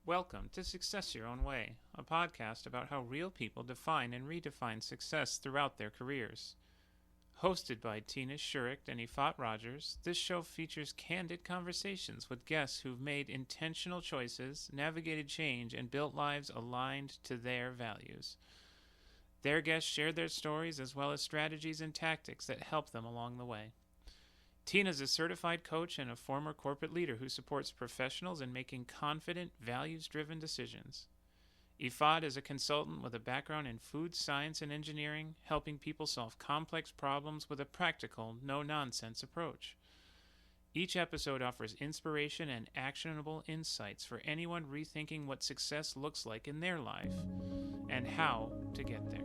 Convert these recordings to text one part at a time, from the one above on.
Welcome to Success Your Own Way, a podcast about how real people define and redefine success throughout their careers. Hosted by Tina Schuricht and Ifat Rogers, this show features candid conversations with guests who've made intentional choices, navigated change, and built lives aligned to their values. Their guests share their stories as well as strategies and tactics that help them along the way. Tina's a certified coach and a former corporate leader who supports professionals in making confident, values-driven decisions. Ifad is a consultant with a background in food science and engineering, helping people solve complex problems with a practical, no-nonsense approach. Each episode offers inspiration and actionable insights for anyone rethinking what success looks like in their life and how to get there.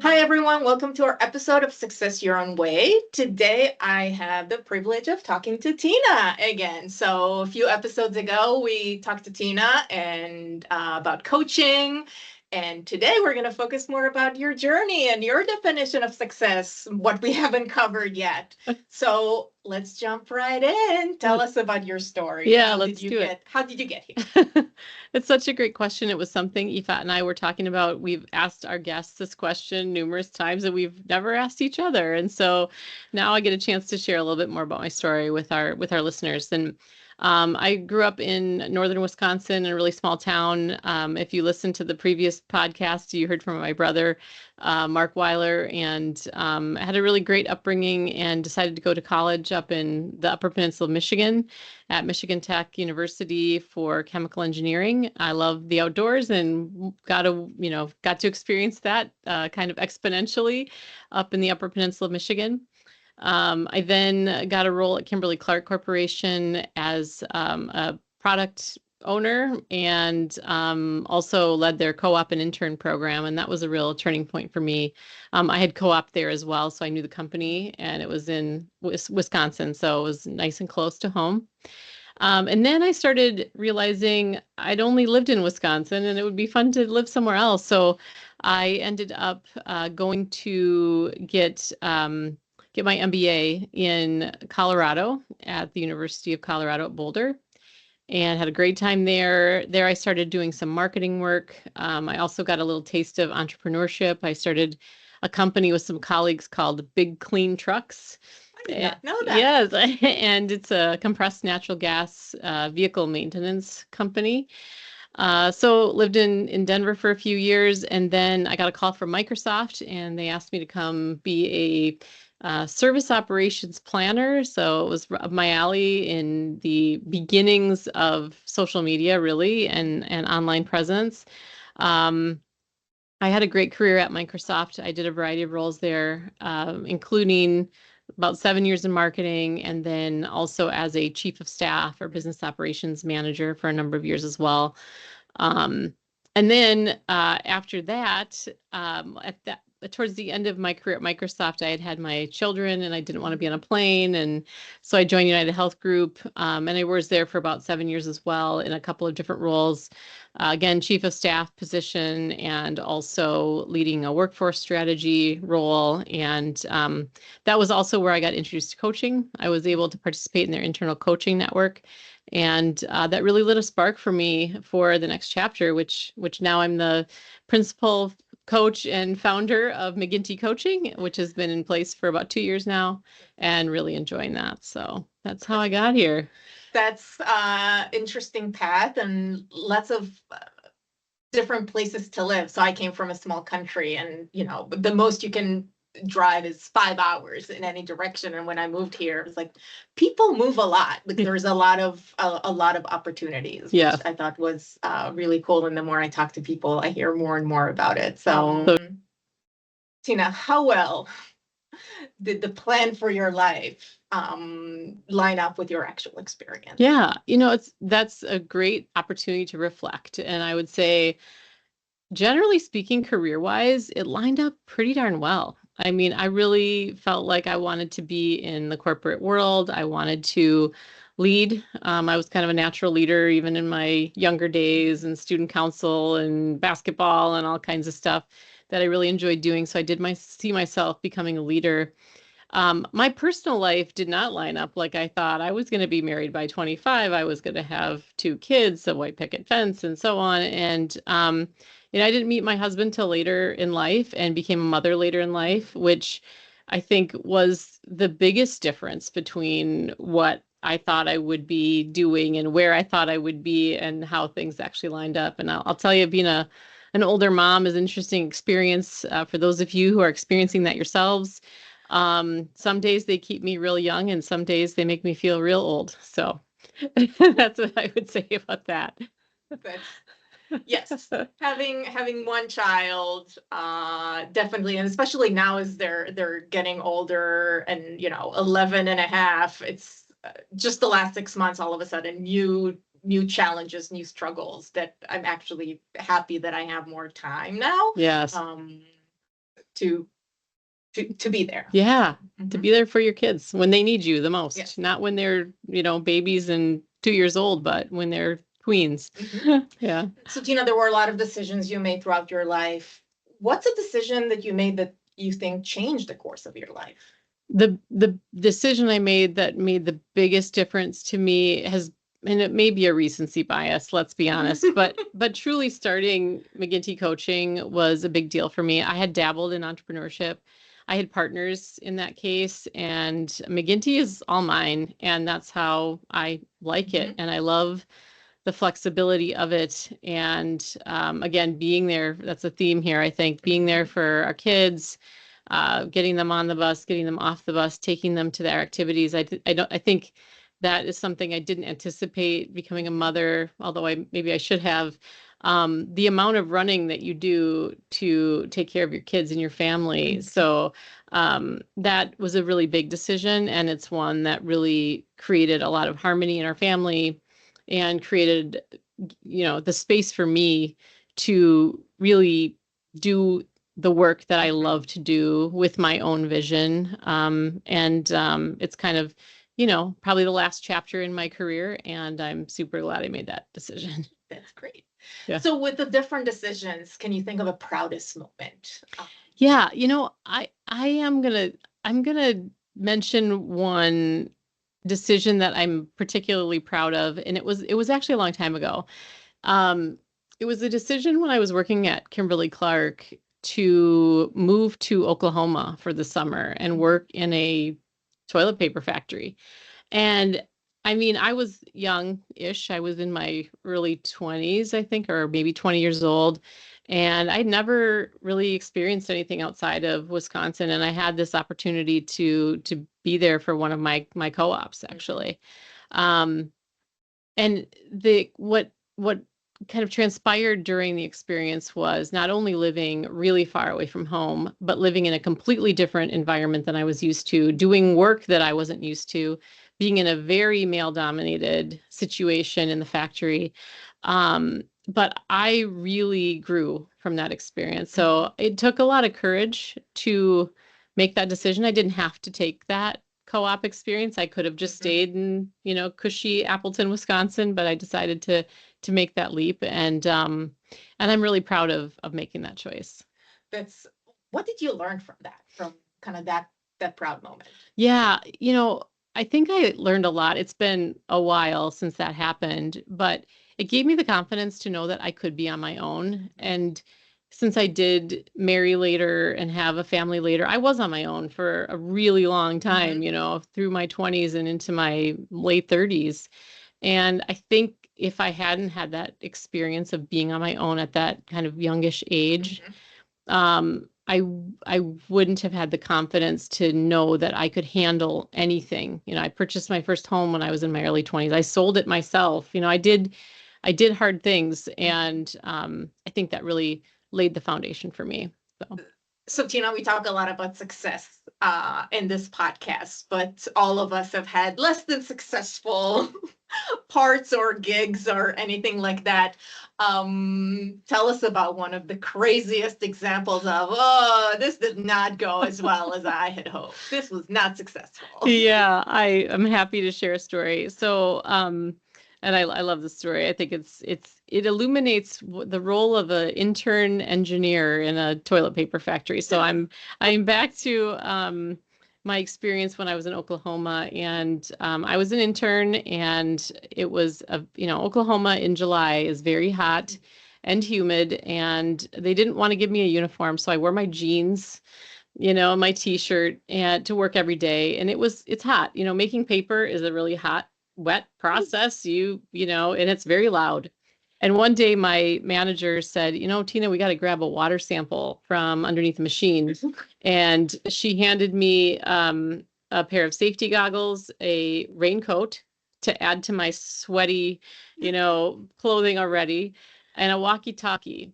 Hi, everyone. Welcome to our episode of Success Your Own Way. Today, I have the privilege of talking to Tina again. So a few episodes ago, we talked to Tina and about coaching. And today, we're going to focus more about your journey and your definition of success, what we haven't covered yet. So let's jump right in. Tell us about your story. Yeah, let's do it. How did you get here? It's such a great question. It was something Ifat and I were talking about. We've asked our guests this question numerous times and we've never asked each other. And so now I get a chance to share a little bit more about my story with our listeners. And I grew up in northern Wisconsin in a really small town. If you listen to the previous podcast, you heard from my brother, Mark Weiler, and I had a really great upbringing and decided to go to college up in the Upper Peninsula of Michigan at Michigan Tech University for chemical engineering. I love the outdoors and got to experience that kind of exponentially up in the Upper Peninsula of Michigan. I then got a role at Kimberly-Clark Corporation as a product owner and also led their co-op and intern program. And that was a real turning point for me. I had co-op there as well, so I knew the company, and it was in Wisconsin, so it was nice and close to home. And then I started realizing I'd only lived in Wisconsin and it would be fun to live somewhere else. So I ended up going to get my MBA in Colorado at the University of Colorado at Boulder, and had a great time there. There I started doing some marketing work. I also got a little taste of entrepreneurship. I started a company with some colleagues called Big Clean Trucks. I did not know that. Yes, and it's a compressed natural gas vehicle maintenance company. So lived in Denver for a few years, and then I got a call from Microsoft, and they asked me to come be a service operations planner. So it was up my alley in the beginnings of social media, really, and online presence. I had a great career at Microsoft. I did a variety of roles there, including about 7 years in marketing, and then also as a chief of staff or business operations manager for a number of years as well. And then after that, towards the end of my career at Microsoft, I had my children and I didn't want to be on a plane. And so I joined UnitedHealth Group, and I was there for about 7 years as well in a couple of different roles. Again, chief of staff position and also leading a workforce strategy role. And that was also where I got introduced to coaching. I was able to participate in their internal coaching network. And that really lit a spark for me for the next chapter, which now I'm the principal coach and founder of McGinty Coaching, which has been in place for about 2 years now, and really enjoying that. So that's how I got here. That's interesting path and lots of different places to live. So I came from a small country, and the most you can drive is 5 hours in any direction. And when I moved here, it was like people move a lot, but there's a lot of opportunities, Yeah. which I thought was really cool. And the more I talk to people, I hear more and more about it. So Tina, how well did the plan for your life line up with your actual experience? Yeah, that's a great opportunity to reflect. And I would say, generally speaking, career-wise, it lined up pretty darn well. I mean, I really felt like I wanted to be in the corporate world. I wanted to lead. I was kind of a natural leader, even in my younger days, and student council and basketball and all kinds of stuff. that I really enjoyed doing. So I did see myself becoming a leader. My personal life did not line up like I thought. I was going to be married by 25. I was going to have 2 kids, a white picket fence, and so on. And I didn't meet my husband till later in life and became a mother later in life, which I think was the biggest difference between what I thought I would be doing and where I thought I would be and how things actually lined up. And I'll tell you, being an older mom is an interesting experience for those of you who are experiencing that yourselves. Some days they keep me real young and some days they make me feel real old. So that's what I would say about that. Yes, having one child, definitely, and especially now as they're getting older and 11 and a half, it's just the last 6 months, all of a sudden new challenges, new struggles that I'm actually happy that I have more time now. Yes. To be there. Yeah. Mm-hmm. To be there for your kids when they need you the most. Yes. Not when they're, babies and 2 years old, but when they're tweens. Mm-hmm. Yeah. So Tina, there were a lot of decisions you made throughout your life. What's a decision that you made that you think changed the course of your life? The decision I made that made the biggest difference to me and it may be a recency bias, let's be honest, but truly starting McGinty Coaching was a big deal for me. I had dabbled in entrepreneurship. I had partners in that case, and McGinty is all mine, and that's how I like it. And I love the flexibility of it. And again, being there, that's a theme here, I think, being there for our kids, getting them on the bus, getting them off the bus, taking them to their activities. I think that is something I didn't anticipate becoming a mother, although maybe I should have. The amount of running that you do to take care of your kids and your family. So that was a really big decision, and it's one that really created a lot of harmony in our family and created, the space for me to really do the work that I love to do with my own vision. It's kind of, probably the last chapter in my career, and I'm super glad I made that decision. That's great. Yeah. So with the different decisions, can you think of a proudest moment? Yeah, I'm gonna mention one decision that I'm particularly proud of, and it was actually a long time ago. It was a decision when I was working at Kimberly-Clark to move to Oklahoma for the summer and work in a toilet paper factory. And I mean, I was young-ish. I was in my early 20s, I think, or maybe 20 years old. And I'd never really experienced anything outside of Wisconsin. And I had this opportunity to be there for one of my co-ops, actually. And what kind of transpired during the experience was not only living really far away from home, but living in a completely different environment than I was used to, doing work that I wasn't used to, being in a very male-dominated situation in the factory. But I really grew from that experience. So it took a lot of courage to make that decision. I didn't have to take that co-op experience. I could have just stayed in, cushy Appleton, Wisconsin, but I decided to make that leap. And I'm really proud of making that choice. What did you learn from kind of that proud moment? Yeah, I think I learned a lot. It's been a while since that happened, but it gave me the confidence to know that I could be on my own. And since I did marry later and have a family later, I was on my own for a really long time, through my 20s and into my late 30s. And I think if I hadn't had that experience of being on my own at that kind of youngish age, I wouldn't have had the confidence to know that I could handle anything. I purchased my first home when I was in my early 20s. I sold it myself. I did hard things, and I think that really laid the foundation for me. So Tina, we talk a lot about success in this podcast, but all of us have had less than successful parts or gigs or anything like that. Tell us about one of the craziest examples of, this did not go as well as I had hoped. This was not successful. Yeah, I'm happy to share a story. So And I love the story. I think it illuminates the role of an intern engineer in a toilet paper factory. So I'm back to my experience when I was in Oklahoma, and I was an intern, and it was Oklahoma in July is very hot and humid, and they didn't want to give me a uniform, so I wore my jeans, my t-shirt and to work every day. And it's hot. Making paper is a really hot, wet process. And it's very loud. And one day my manager said, Tina, we got to grab a water sample from underneath the machine. And she handed me a pair of safety goggles, a raincoat to add to my sweaty, clothing already, and a walkie-talkie.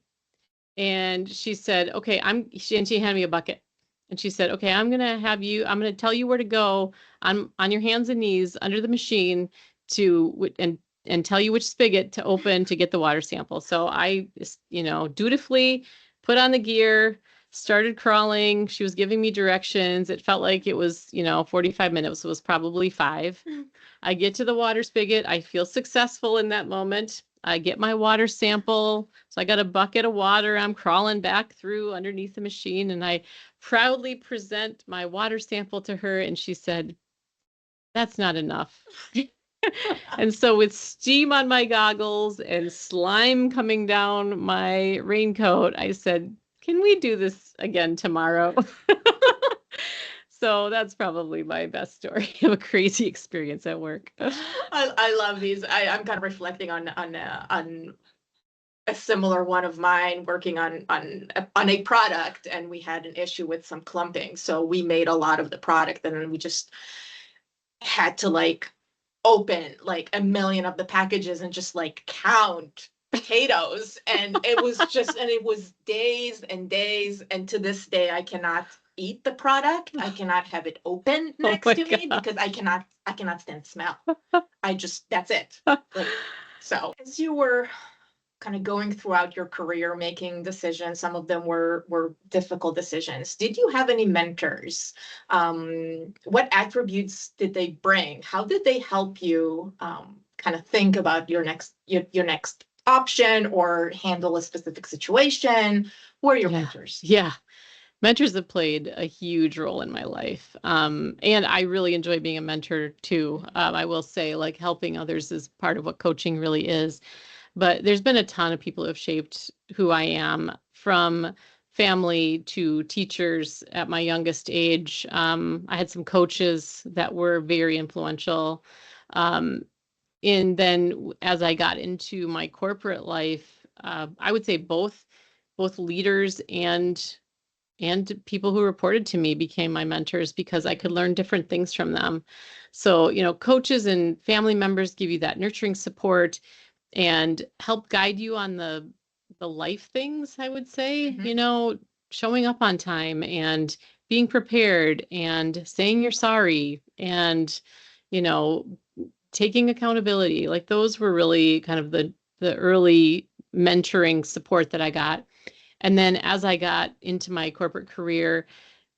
And she said, okay, and she handed me a bucket. And she said, okay, I'm going to tell you where to go on your hands and knees under the machine and tell you which spigot to open to get the water sample. So I, dutifully put on the gear, started crawling. She was giving me directions. It felt like it was, 45 minutes. It was probably 5. I get to the water spigot. I feel successful in that moment. I get my water sample. So I got a bucket of water. I'm crawling back through underneath the machine, and I proudly present my water sample to her. And she said, that's not enough. And so with steam on my goggles and slime coming down my raincoat, I said, can we do this again tomorrow? So that's probably my best story of a crazy experience at work. I love these. I'm kind of reflecting on a similar one of mine, working on a product, and we had an issue with some clumping. So we made a lot of the product, and then we just had to open a million of the packages and just count potatoes. And it was days and days. And to this day, I cannot eat the product. I cannot have it open next to me because I cannot stand smell. That's it. So as you were kind of going throughout your career, making decisions, some of them were difficult decisions. Did you have any mentors? What attributes did they bring? How did they help you kind of think about your next option or handle a specific situation? Who are your mentors? Yeah. Mentors have played a huge role in my life. And I really enjoy being a mentor too. I will say, helping others is part of what coaching really is. But there's been a ton of people who have shaped who I am, from family to teachers at my youngest age. I had some coaches that were very influential. And then as I got into my corporate life, I would say both leaders and people who reported to me became my mentors because I could learn different things from them. So, coaches and family members give you that nurturing support and help guide you on the life things, I would say. Mm-hmm. Showing up on time and being prepared and saying you're sorry and, taking accountability. Those were really kind of the early mentoring support that I got. And then as I got into my corporate career,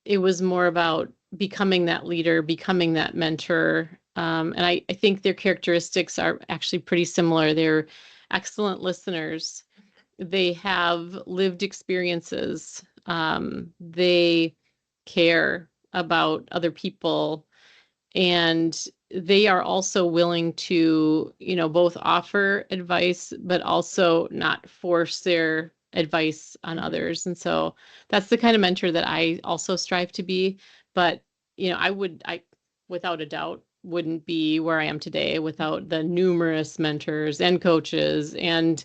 it was more about becoming that leader, becoming that mentor. And I think their characteristics are actually pretty similar. They're excellent listeners. They have lived experiences. They care about other people. And they are also willing to, both offer advice, but also not force their advice on others. And so that's the kind of mentor that I also strive to be. But, I without a doubt wouldn't be where I am today without the numerous mentors and coaches and,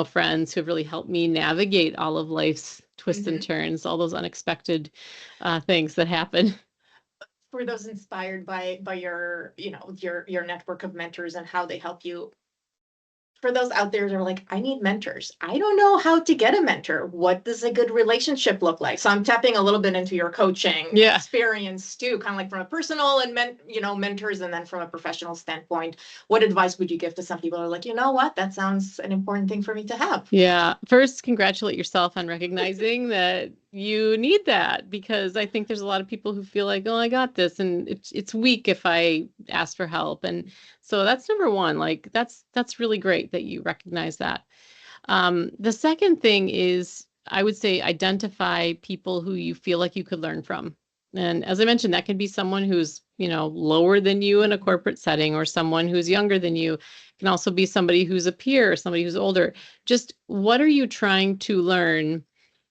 friends who have really helped me navigate all of life's twists and turns, all those unexpected things that happen. For those inspired by your your network of mentors and how they help you, for those out there that are like, I need mentors, I don't know how to get a mentor, what does a good relationship look like? So I'm tapping a little bit into your coaching experience too, kind of like from a personal and mentors, and then from a professional standpoint, what advice would you give to some people who are like, what, that sounds an important thing for me to have? Yeah. First, congratulate yourself on recognizing that you need that, because I think there's a lot of people who feel like, oh, I got this, and it's weak if I ask for help. And so that's number one. Like that's really great that you recognize that. The second thing is, I would say, identify people who you feel like you could learn from. And as I mentioned, that can be someone who's, lower than you in a corporate setting, or someone who's younger than you. It can also be somebody who's a peer, or somebody who's older. Just what are you trying to learn,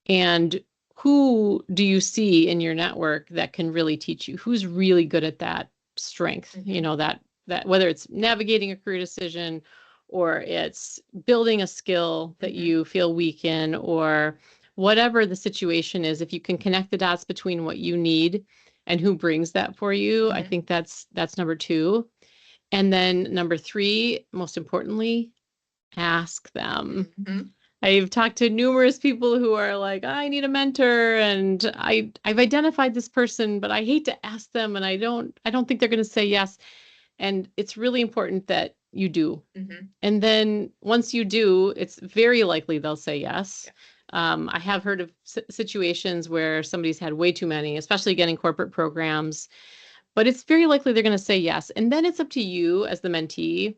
and who do you see in your network that can really teach you? Who's really good at that strength? That whether it's navigating a career decision, or it's building a skill that you feel weak in, or whatever the situation is, if you can connect the dots between what you need and who brings that for you, I think that's number two. And then number three, most importantly, ask them. I've talked to numerous people who are like, I need a mentor, and I've identified this person, but I hate to ask them, and I don't think they're going to say yes. And it's really important that you do. And then once you do, it's very likely they'll say yes. I have heard of situations where somebody's had way too many, especially getting corporate programs, but it's very likely they're going to say yes. And then it's up to you as the mentee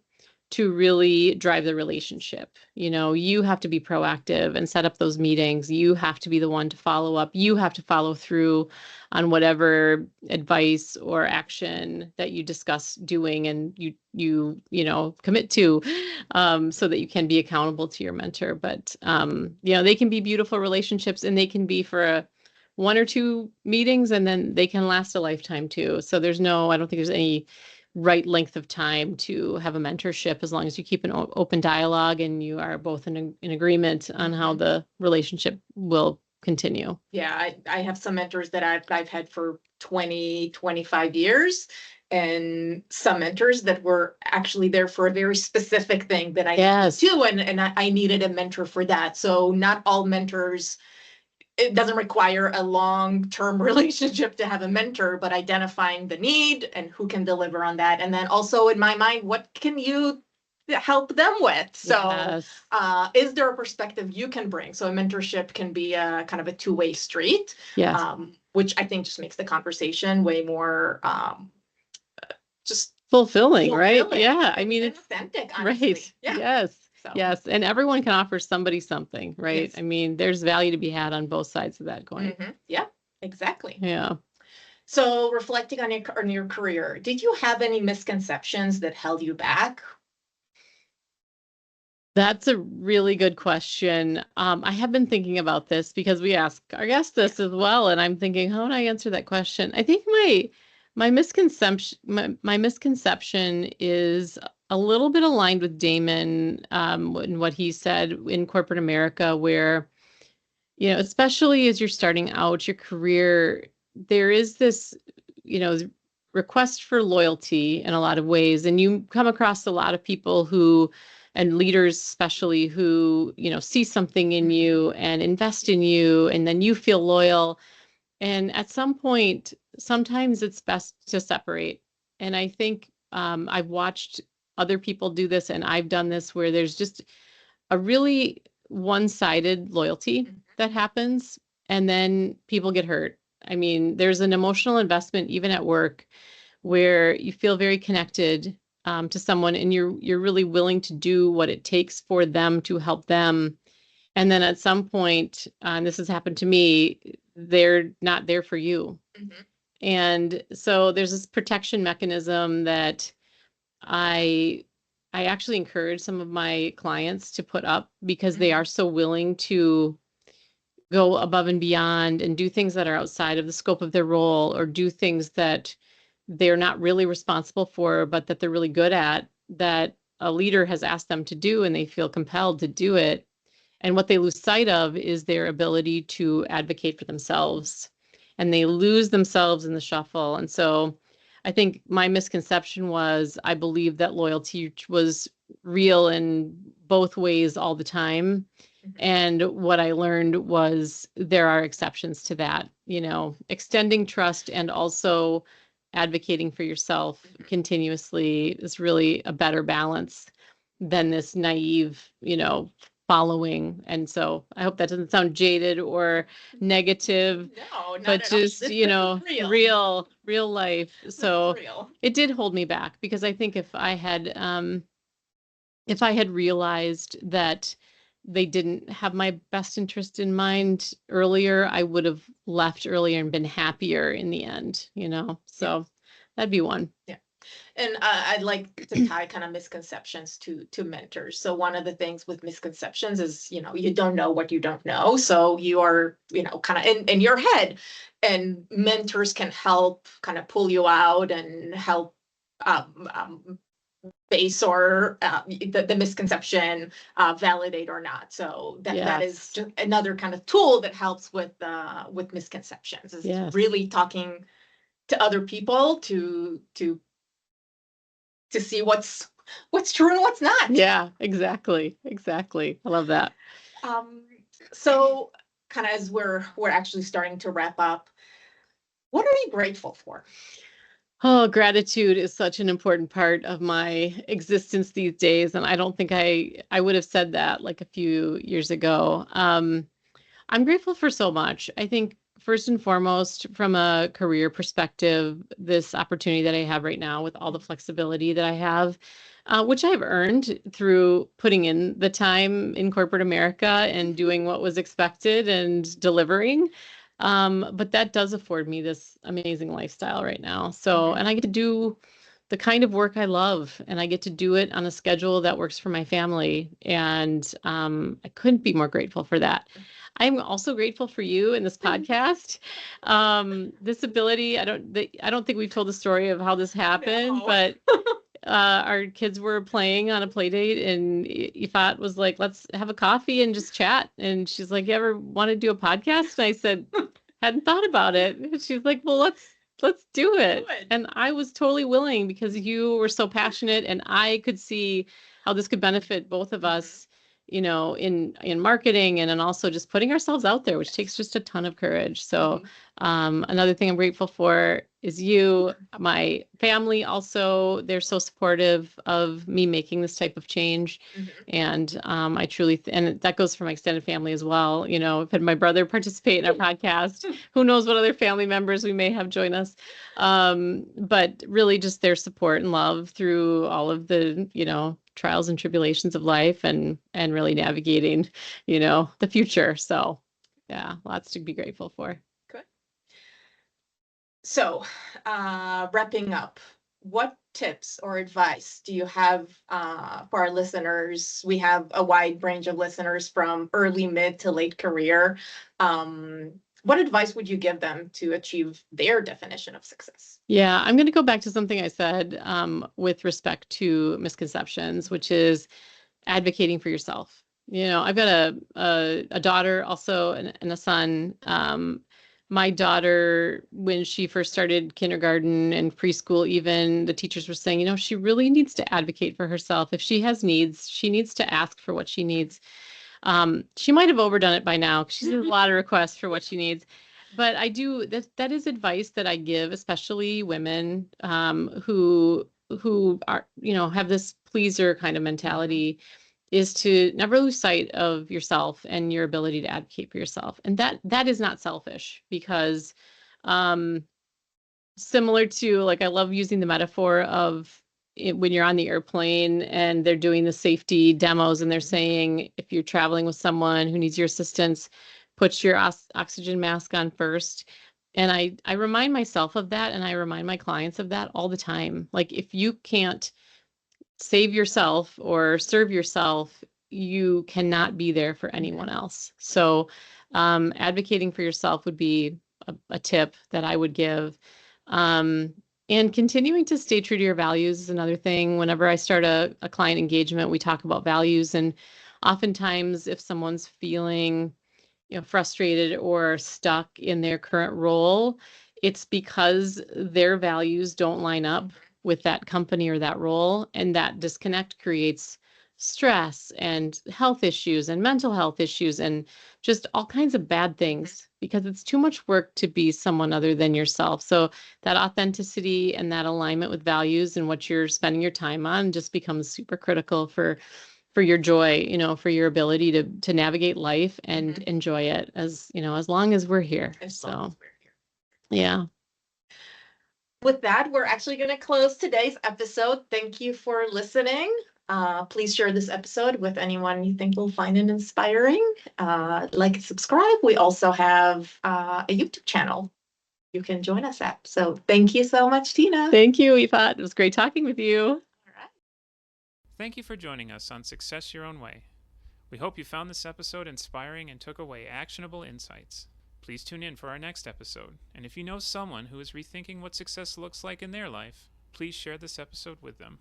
to really drive the relationship. You have to be proactive and set up those meetings. You have to be the one to follow up. You have to follow through on whatever advice or action that you discuss doing, and you commit to, so that you can be accountable to your mentor. But they can be beautiful relationships, and they can be for one or two meetings, and then they can last a lifetime too. So I don't think there's any right length of time to have a mentorship, as long as you keep an open dialogue and you are both in agreement on how the relationship will continue. Yeah, I have some mentors that I've had for 20, 25 years, and some mentors that were actually there for a very specific thing that I needed too, and I needed a mentor for that. So not all mentors, it doesn't require a long-term relationship to have a mentor, but identifying the need and who can deliver on that. And then also, in my mind, what can you help them with? So is there a perspective you can bring? So a mentorship can be a kind of a two-way street, which I think just makes the conversation way more just fulfilling, right? Yeah. I mean, it's authentic, honestly. Right. Yeah. Yes. So. Yes. And everyone can offer somebody something, right? Yes. I mean, there's value to be had on both sides of that coin. Yeah, exactly. Yeah. So reflecting on your career, did you have any misconceptions that held you back? That's a really good question. I have been thinking about this because we ask our guests this as well, and I'm thinking, how would I answer that question? I think my misconception is a little bit aligned with Damon, and what he said in corporate America, where, especially as you're starting out your career, there is this, request for loyalty in a lot of ways. And you come across a lot of people and leaders especially, who, see something in you and invest in you, and then you feel loyal. And at some point, sometimes it's best to separate. And I think I've watched other people do this, and I've done this, where there's just a really one-sided loyalty that happens, and then people get hurt. I mean, there's an emotional investment even at work, where you feel very connected to someone, and you're really willing to do what it takes for them to help them. And then at some point, and this has happened to me, they're not there for you. And so there's this protection mechanism that I actually encourage some of my clients to put up, because they are so willing to go above and beyond and do things that are outside of the scope of their role, or do things that they're not really responsible for, but that they're really good at, that a leader has asked them to do, and they feel compelled to do it. And what they lose sight of is their ability to advocate for themselves, and they lose themselves in the shuffle. And so I think my misconception was, I believed that loyalty was real in both ways all the time. And what I learned was there are exceptions to that, extending trust and also advocating for yourself continuously is really a better balance than this naive, following. And so I hope that doesn't sound jaded or negative, No, not but at all. just, This you is know, real life. This is So real. it did hold me back, because I think if I had realized that they didn't have my best interest in mind earlier, I would have left earlier and been happier in the end, you know? So that'd be one. Yeah. And I'd like to tie kind of misconceptions to mentors. So one of the things with misconceptions is, you don't know what you don't know. So you are, kind of in your head, and mentors can help kind of pull you out and help base or the misconception validate or not. So that is Yes. just another kind of tool that helps with misconceptions, is Yes. really talking to other people to see what's true and what's not. Yeah, exactly. Exactly. I love that. So kind of as we're actually starting to wrap up, what are you grateful for? Oh, gratitude is such an important part of my existence these days. And I don't think I would have said that like a few years ago. I'm grateful for so much. I think first and foremost, from a career perspective, this opportunity that I have right now with all the flexibility that I have, which I've earned through putting in the time in corporate America and doing what was expected and delivering. But that does afford me this amazing lifestyle right now. So, and I get to do the kind of work I love, and I get to do it on a schedule that works for my family. And I couldn't be more grateful for that. I'm also grateful for you in this podcast. This ability, I don't think we've told the story of how this happened, No. but our kids were playing on a play date, and Ifat was like, let's have a coffee and just chat. And she's like, you ever want to do a podcast? And I said, hadn't thought about it. And she's like, well, let's do it. And I was totally willing, because you were so passionate, and I could see how this could benefit both of us, in marketing, and then also just putting ourselves out there, which takes just a ton of courage. So another thing I'm grateful for is you, my family also. They're so supportive of me making this type of change. And I truly, and that goes for my extended family as well. I've had my brother participate in our podcast. Who knows what other family members we may have join us. But really just their support and love through all of the, trials and tribulations of life, and really navigating, the future. So yeah, lots to be grateful for. Good. So wrapping up, what tips or advice do you have for our listeners? We have a wide range of listeners from early, mid to late career. What advice would you give them to achieve their definition of success? Yeah, I'm going to go back to something I said with respect to misconceptions, which is advocating for yourself. I've got a daughter also, and a son. My daughter, when she first started kindergarten and preschool, even the teachers were saying, she really needs to advocate for herself. If she has needs, she needs to ask for what she needs. She might have overdone it by now, because she has a lot of requests for what she needs. But I do, that is advice that I give, especially women who are, have this pleaser kind of mentality, is to never lose sight of yourself and your ability to advocate for yourself. And that is not selfish, because similar to, like, I love using the metaphor of when you're on the airplane and they're doing the safety demos, and they're saying, if you're traveling with someone who needs your assistance, put your oxygen mask on first. And I remind myself of that, and I remind my clients of that all the time. Like, if you can't save yourself or serve yourself, you cannot be there for anyone else. So advocating for yourself would be a tip that I would give. And continuing to stay true to your values is another thing. Whenever I start a client engagement, we talk about values. And oftentimes, if someone's feeling frustrated or stuck in their current role, it's because their values don't line up with that company or that role. And that disconnect creates stress and health issues and mental health issues and just all kinds of bad things, because it's too much work to be someone other than yourself. So that authenticity and that alignment with values and what you're spending your time on just becomes super critical for for your joy, for your ability to navigate life and enjoy it as long as we're here. Yeah. With that, we're actually going to close today's episode. Thank you for listening. Please share this episode with anyone you think will find it inspiring. Like and subscribe. We also have a YouTube channel you can join us at. So thank you so much, Tina. Thank you, Ifat. It was great talking with you. All right. Thank you for joining us on Success Your Own Way. We hope you found this episode inspiring and took away actionable insights. Please tune in for our next episode. And if you know someone who is rethinking what success looks like in their life, please share this episode with them.